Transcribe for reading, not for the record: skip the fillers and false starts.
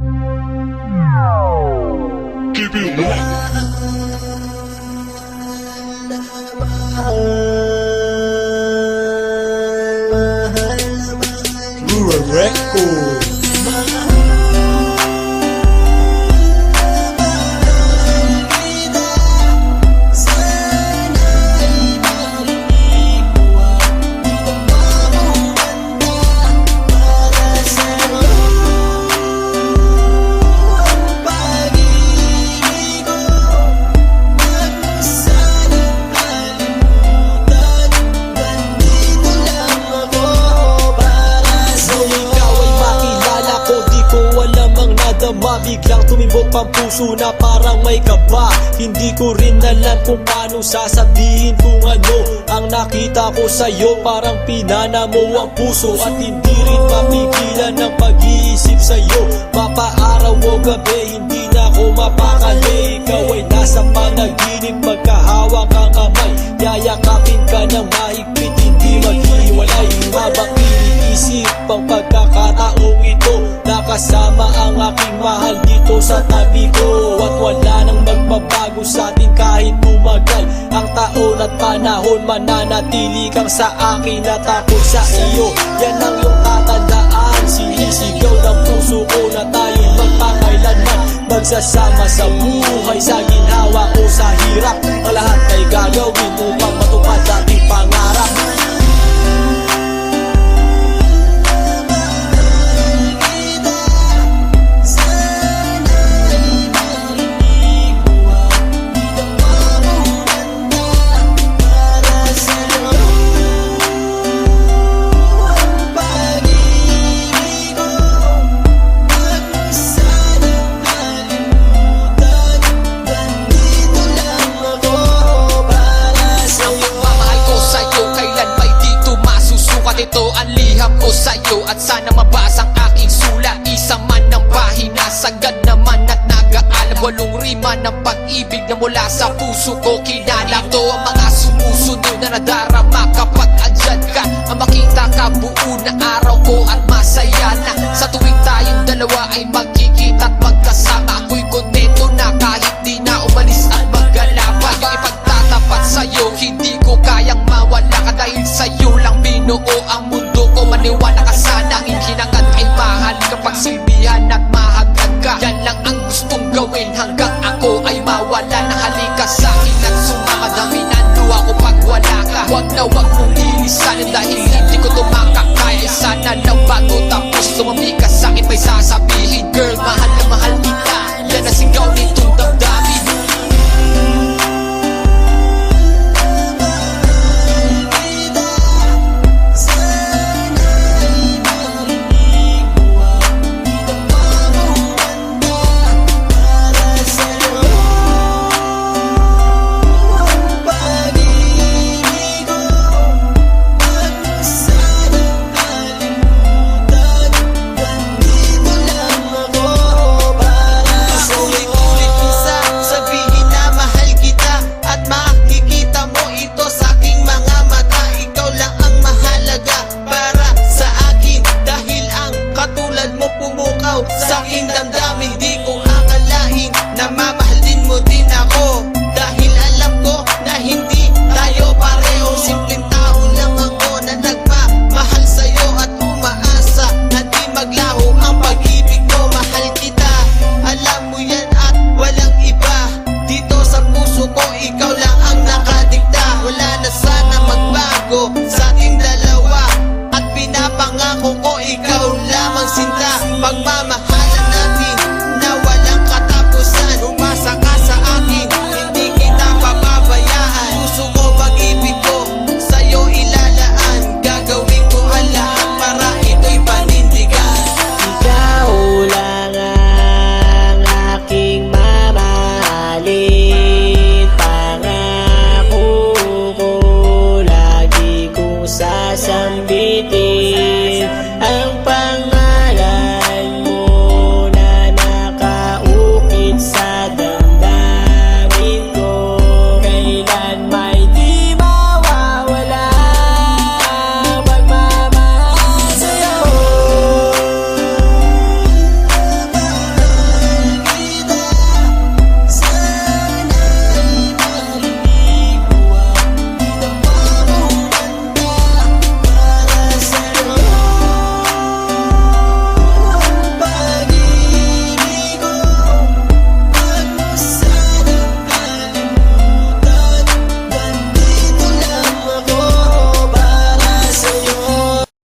Keep it locked. Rural Record. Biglang tumibok ang puso na parang may kaba. Hindi ko rin alam kung paano sasabihin kung ano ang nakita ko sa'yo. Parang pinana mo ang puso at hindi rin mapigilan ng pag-iisip sa'yo. Mapaaraw o gabi, hindi na ako mapakali. Ikaw ay nasa panaginip, magkahawak ang kamay. Yayakapin ka ng mahigpit, hindi maghiwalay. Habang iniisip ang pagkakataong ito, nakasama ang aking mahal dito sa tabi ko. At wala nang magbabago sa atin kahit tumagal ang taon at panahon. Mananatili kang sa akin at ako sa iyo. Yan ang iyong tatandaan. Sinisigaw ng puso ko na tayong magpakailanman magsasama sa buhay, sa ginhawa o sa hirap. Ang lahat ay gagawin upang matupad ating pangarap. Ito ang liham ko sa'yo at sana mabasa ang aking sulat. Isa man ng pahina, sagad naman at nag-aalam. 8 rima ng pag-ibig na mula sa puso ko kinala. Ito ang mga sumusunod na nadarama kapag andyan ka. Ang makita ka buo na araw ko at masaya na. Sa tuwing tayong dalawa ay magkikita at magkasama. Ako'y kontento na kahit di na umalis at maggala pa. Yung ipagtatapat sa'yo, hindi ko kayang mawala ka. Dahil sa'yo lang binuo ang mundo ko. Maniwala ka sana, ang hinangad ay mahal kapag silbihan at mahagad ka. Yan lang ang gustong gawin hanggang ako ay mawala na. Halika sa'kin at sumama, daminando ako pag wala ka. Huwag na huwag mong ilisanin dahil hindi ko tumakakaya. Sana lang bago tapos tumami ka sa'kin may sasabihin. Girl, mahal na mahal kita, yan ang sigaw nitong damdamin. sa aking damdamin. Di